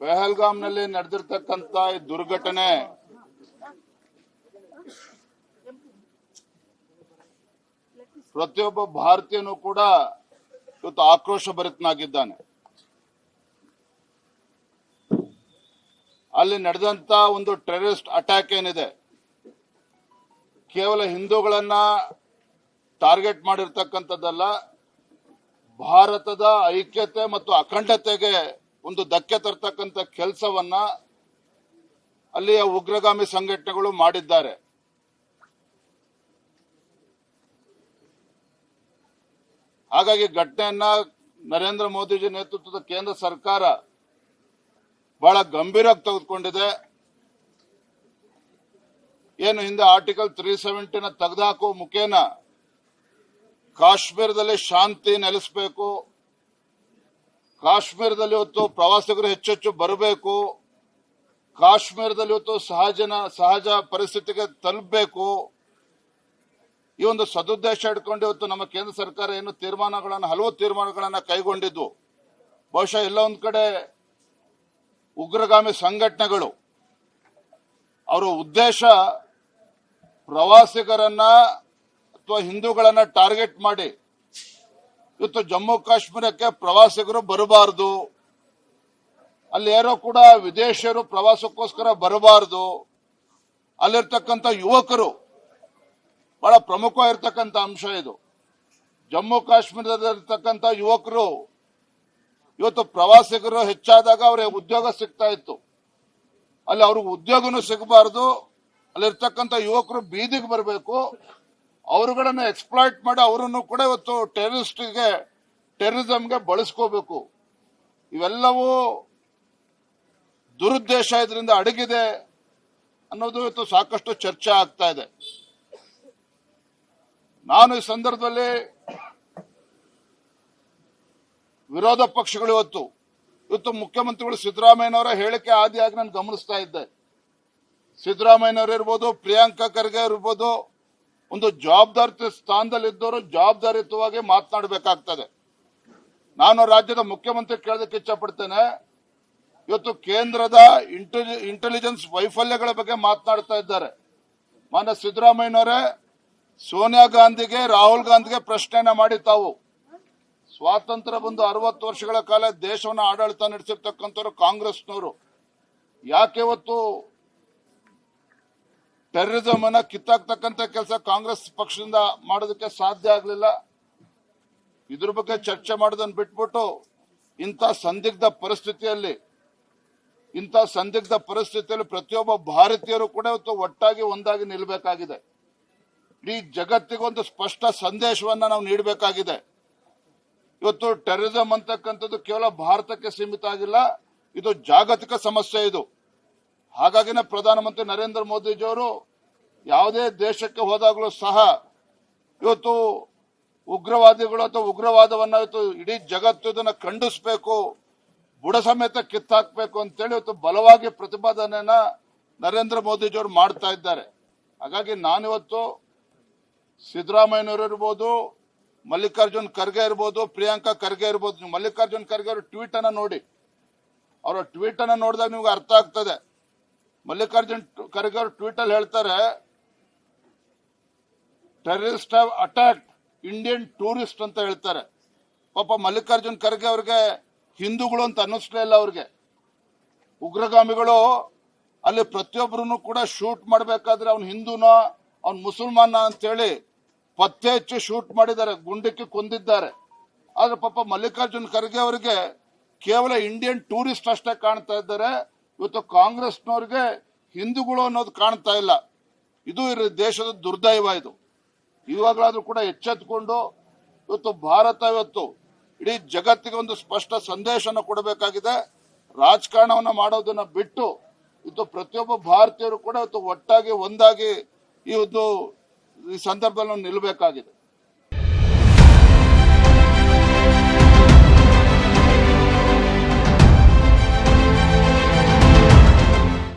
ಪಹಲ್ಗಾಮ್ನಲ್ಲಿ ನಡೆದಿರ್ತಕ್ಕಂಥ ಈ ದುರ್ಘಟನೆ ಪ್ರತಿಯೊಬ್ಬ ಭಾರತೀಯನೂ ಕೂಡ ಇವತ್ತು ಆಕ್ರೋಶ ಭರಿತನಾಗಿದ್ದಾನೆ. ಅಲ್ಲಿ ನಡೆದಂತ ಒಂದು ಟೆರರಿಸ್ಟ್ ಅಟ್ಯಾಕ್ ಏನಿದೆ, ಕೇವಲ ಹಿಂದೂಗಳನ್ನ ಟಾರ್ಗೆಟ್ ಮಾಡಿರ್ತಕ್ಕಂಥದ್ದಲ್ಲ, ಭಾರತದ ಐಕ್ಯತೆ ಮತ್ತು ಅಖಂಡತೆಗೆ ಒಂದು ಧಕ್ಕೆ ತರ್ತಕ್ಕಂಥ ಕೆಲಸವನ್ನ ಅಲ್ಲಿಯ ಉಗ್ರಗಾಮಿ ಸಂಘಟನೆಗಳು ಮಾಡಿದ್ದಾರೆ. ಹಾಗಾಗಿ ಘಟನೆಯನ್ನ ನರೇಂದ್ರ ಮೋದಿಜಿ ನೇತೃತ್ವದ ಕೇಂದ್ರ ಸರ್ಕಾರ ಬಹಳ ಗಂಭೀರವಾಗಿ ತೆಗೆದುಕೊಂಡಿದೆ. ಏನು ಹಿಂದೆ ಆರ್ಟಿಕಲ್ 370 ತೆಗೆದುಹಾಕುವ ಮುಖೇನ ಕಾಶ್ಮೀರದಲ್ಲಿ ಶಾಂತಿ ನೆಲೆಸಬೇಕು, ಕಾಶ್ಮೀರದಲ್ಲಿ ಇವತ್ತು ಪ್ರವಾಸಿಗರು ಹೆಚ್ಚೆಚ್ಚು ಬರಬೇಕು, ಕಾಶ್ಮೀರದಲ್ಲಿ ಇವತ್ತು ಸಹಜ ಪರಿಸ್ಥಿತಿಗೆ ತಲುಪಬೇಕು, ಈ ಒಂದು ಸದುದ್ದೇಶ ಇಟ್ಕೊಂಡು ಇವತ್ತು ನಮ್ಮ ಕೇಂದ್ರ ಸರ್ಕಾರ ಏನು ಹಲವು ತೀರ್ಮಾನಗಳನ್ನ ಕೈಗೊಂಡಿದ್ದು. ಬಹುಶಃ ಎಲ್ಲ ಒಂದ್ ಕಡೆ ಉಗ್ರಗಾಮಿ ಸಂಘಟನೆಗಳು ಅವರ ಉದ್ದೇಶ ಪ್ರವಾಸಿಗರನ್ನ ಅಥವಾ ಹಿಂದೂಗಳನ್ನ ಟಾರ್ಗೆಟ್ ಮಾಡಿ ಇವತ್ತು ಜಮ್ಮು ಕಾಶ್ಮೀರಕ್ಕೆ ಪ್ರವಾಸಿಗರು ಬರಬಾರದು, ಅಲ್ಲಿ ಯಾರೋ ಕೂಡ ವಿದೇಶಿಯರು ಪ್ರವಾಸಕ್ಕೋಸ್ಕರ ಬರಬಾರದು, ಅಲ್ಲಿರ್ತಕ್ಕಂಥ ಯುವಕರು ಬಹಳ ಪ್ರಮುಖವಾಗಿರ್ತಕ್ಕಂಥ ಅಂಶ ಇದು. ಜಮ್ಮು ಕಾಶ್ಮೀರದಲ್ಲಿರ್ತಕ್ಕಂಥ ಯುವಕರು ಇವತ್ತು ಪ್ರವಾಸಿಗರು ಹೆಚ್ಚಾದಾಗ ಅವರಿಗೆ ಉದ್ಯೋಗ ಸಿಗ್ತಾ ಇತ್ತು, ಅಲ್ಲಿ ಅವ್ರಿಗೆ ಉದ್ಯೋಗನೂ ಸಿಗಬಾರದು, ಅಲ್ಲಿರ್ತಕ್ಕಂಥ ಯುವಕರು ಬೀದಿಗೆ ಬರಬೇಕು, ಅವರುಗಳನ್ನ ಎಕ್ಸ್ಪ್ಲಾಯ್ಟ್ ಮಾಡಿ ಅವರನ್ನು ಕೂಡ ಇವತ್ತು ಟೆರರಿಸಂಗೆ ಬಳಸ್ಕೋಬೇಕು. ಇವೆಲ್ಲವೂ ದುರುದ್ದೇಶ ಇದರಿಂದ ಅಡಗಿದೆ ಅನ್ನೋದು ಇವತ್ತು ಸಾಕಷ್ಟು ಚರ್ಚೆ ಆಗ್ತಾ ಇದೆ. ನಾನು ಈ ಸಂದರ್ಭದಲ್ಲಿ ವಿರೋಧ ಪಕ್ಷಗಳು ಇವತ್ತು ಮುಖ್ಯಮಂತ್ರಿಗಳು ಸಿದ್ದರಾಮಯ್ಯನವರ ಹೇಳಿಕೆ ಆದಿಯಾಗಿ ನಾನು ಗಮನಿಸ್ತಾ ಇದ್ದೆ. ಸಿದ್ದರಾಮಯ್ಯನವರು ಇರ್ಬೋದು, ಪ್ರಿಯಾಂಕಾ ಖರ್ಗೆ ಇರ್ಬೋದು, ಒಂದು ಜವಾಬ್ದಾರಿ ಸ್ಥಾನದಲ್ಲಿದ್ದವರು ಜವಾಬ್ದಾರಿಯುತವಾಗಿ ಮಾತನಾಡಬೇಕಾಗ್ತದೆ. ನಾನು ರಾಜ್ಯದ ಮುಖ್ಯಮಂತ್ರಿ ಕೇಳೋದಕ್ಕೆ ಇಚ್ಛಪಡ್ತೇನೆ, ಇವತ್ತು ಕೇಂದ್ರದ ಇಂಟೆಲಿಜೆನ್ಸ್ ವೈಫಲ್ಯಗಳ ಬಗ್ಗೆ ಮಾತನಾಡ್ತಾ ಇದ್ದಾರೆ. ಮಾನ್ಯ ಸಿದ್ದರಾಮಯ್ಯನವರೇ, ಸೋನಿಯಾ ಗಾಂಧಿಗೆ, ರಾಹುಲ್ ಗಾಂಧಿಗೆ ಪ್ರಶ್ನೆಯನ್ನ ಮಾಡಿ ತಾವು ಸ್ವಾತಂತ್ರ್ಯ ಬಂದು 60 ವರ್ಷಗಳ ಕಾಲ ದೇಶವನ್ನು ಆಡಳಿತ ನಡೆಸಿರ್ತಕ್ಕಂಥವ್ರು ಕಾಂಗ್ರೆಸ್ನವರು, ಯಾಕೆ ಇವತ್ತು ಟೆರರಿಸಂ ಅನ್ನ ಕಿತ್ತಾಕ್ತಕ್ಕಂಥ ಕೆಲಸ ಕಾಂಗ್ರೆಸ್ ಪಕ್ಷದಿಂದ ಮಾಡೋದಕ್ಕೆ ಸಾಧ್ಯ ಆಗಲಿಲ್ಲ? ಇದ್ರ ಬಗ್ಗೆ ಚರ್ಚೆ ಮಾಡೋದನ್ನ ಬಿಟ್ಬಿಟ್ಟು ಇಂಥ ಸಂದಿಗ್ಧ ಪರಿಸ್ಥಿತಿಯಲ್ಲಿ ಪ್ರತಿಯೊಬ್ಬ ಭಾರತೀಯರು ಕೂಡ ಇವತ್ತು ಒಟ್ಟಾಗಿ ಒಂದಾಗಿ ನಿಲ್ಲಬೇಕಾಗಿದೆ. ಇಡೀ ಜಗತ್ತಿಗೊಂದು ಸ್ಪಷ್ಟ ಸಂದೇಶವನ್ನ ನಾವು ನೀಡಬೇಕಾಗಿದೆ. ಇವತ್ತು ಟೆರರಿಸಂ ಅಂತಕ್ಕಂಥದ್ದು ಕೇವಲ ಭಾರತಕ್ಕೆ ಸೀಮಿತ ಆಗಿಲ್ಲ, ಇದು ಜಾಗತಿಕ ಸಮಸ್ಯೆ ಇದು. ಹಾಗಾಗಿನೇ ಪ್ರಧಾನಮಂತ್ರಿ ನರೇಂದ್ರ ಮೋದಿಜಿಯವರು ಯಾವುದೇ ದೇಶಕ್ಕೆ ಹೋದಾಗಲೂ ಸಹ ಇವತ್ತು ಉಗ್ರವಾದಿಗಳು ಅಥವಾ ಉಗ್ರವಾದವನ್ನ ಇವತ್ತು ಇಡೀ ಜಗತ್ತು ಇದನ್ನ ಖಂಡಿಸಬೇಕು, ಬುಡ ಸಮೇತ ಕಿತ್ತಾಕ್ಬೇಕು ಅಂತೇಳಿ ಇವತ್ತು ಬಲವಾಗಿ ಪ್ರತಿಪಾದನೆಯನ್ನ ನರೇಂದ್ರ ಮೋದಿಜಿಯವರು ಮಾಡ್ತಾ ಇದ್ದಾರೆ. ಹಾಗಾಗಿ ನಾನಿವತ್ತು ಸಿದ್ದರಾಮಯ್ಯನವರು ಇರ್ಬೋದು, ಮಲ್ಲಿಕಾರ್ಜುನ್ ಖರ್ಗೆ ಇರ್ಬೋದು, ಪ್ರಿಯಾಂಕಾ ಖರ್ಗೆ ಇರ್ಬೋದು, ನೀವು ಮಲ್ಲಿಕಾರ್ಜುನ್ ಖರ್ಗೆ ಅವರ ಟ್ವೀಟ್ ಅನ್ನ ನೋಡಿ, ಅವರ ಟ್ವೀಟ್ ಅನ್ನ ನೋಡಿದಾಗ ನಿಮ್ಗೆ ಅರ್ಥ ಆಗ್ತದೆ. ಮಲ್ಲಿಕಾರ್ಜುನ್ ಖರ್ಗೆ ಅವರು ಟ್ವೀಟ್ ಅಲ್ಲಿ ಹೇಳ್ತಾರೆ, terrorist have attacked Indian tourist ಅಂತ ಹೇಳ್ತಾರೆ. ಪಾಪ ಮಲ್ಲಿಕಾರ್ಜುನ್ ಖರ್ಗೆ ಅವ್ರಿಗೆ ಹಿಂದೂಗಳು ಅಂತ ಅನ್ನಿಸ್ಲೇ ಇಲ್ಲ. ಅವ್ರಿಗೆ ಉಗ್ರಗಾಮಿಗಳು ಅಲ್ಲಿ ಪ್ರತಿಯೊಬ್ಬರನ್ನು ಕೂಡ ಶೂಟ್ ಮಾಡಬೇಕಾದ್ರೆ ಅವ್ನು ಹಿಂದೂನೋ ಅವ್ನು ಮುಸಲ್ಮಾನ ಅಂತೇಳಿ ಪತ್ತೆ ಹಚ್ಚಿ ಶೂಟ್ ಮಾಡಿದ್ದಾರೆ, ಗುಂಡಿಕ್ಕಿ ಕೊಂದಿದ್ದಾರೆ. ಆದ್ರೆ ಪಾಪ ಮಲ್ಲಿಕಾರ್ಜುನ್ ಖರ್ಗೆ ಅವರಿಗೆ ಕೇವಲ ಇಂಡಿಯನ್ ಟೂರಿಸ್ಟ್ ಅಷ್ಟೇ ಕಾಣ್ತಾ ಇದ್ದಾರೆ. ಇವತ್ತು ಕಾಂಗ್ರೆಸ್ನವ್ರಿಗೆ ಹಿಂದೂಗಳು ಅನ್ನೋದು ಕಾಣ್ತಾ ಇಲ್ಲ. ಇದು ದೇಶದ ದುರ್ದೈವ. ಇದು ಇವಾಗಲಾದ್ರೂ ಕೂಡ ಎಚ್ಚೆತ್ತುಕೊಂಡು ಇವತ್ತು ಭಾರತ ಇಡೀ ಜಗತ್ತಿಗೆ ಒಂದು ಸ್ಪಷ್ಟ ಸಂದೇಶನ ಕೊಡಬೇಕಾಗಿದೆ. ರಾಜಕಾರಣವನ್ನ ಮಾಡೋದನ್ನ ಬಿಟ್ಟು ಇವತ್ತು ಪ್ರತಿಯೊಬ್ಬ ಭಾರತೀಯರು ಕೂಡ ಇವತ್ತು ಒಟ್ಟಾಗಿ ಒಂದಾಗಿ ಈ ಸಂದರ್ಭದಲ್ಲಿ ನಿಲ್ಲಬೇಕಾಗಿದೆ.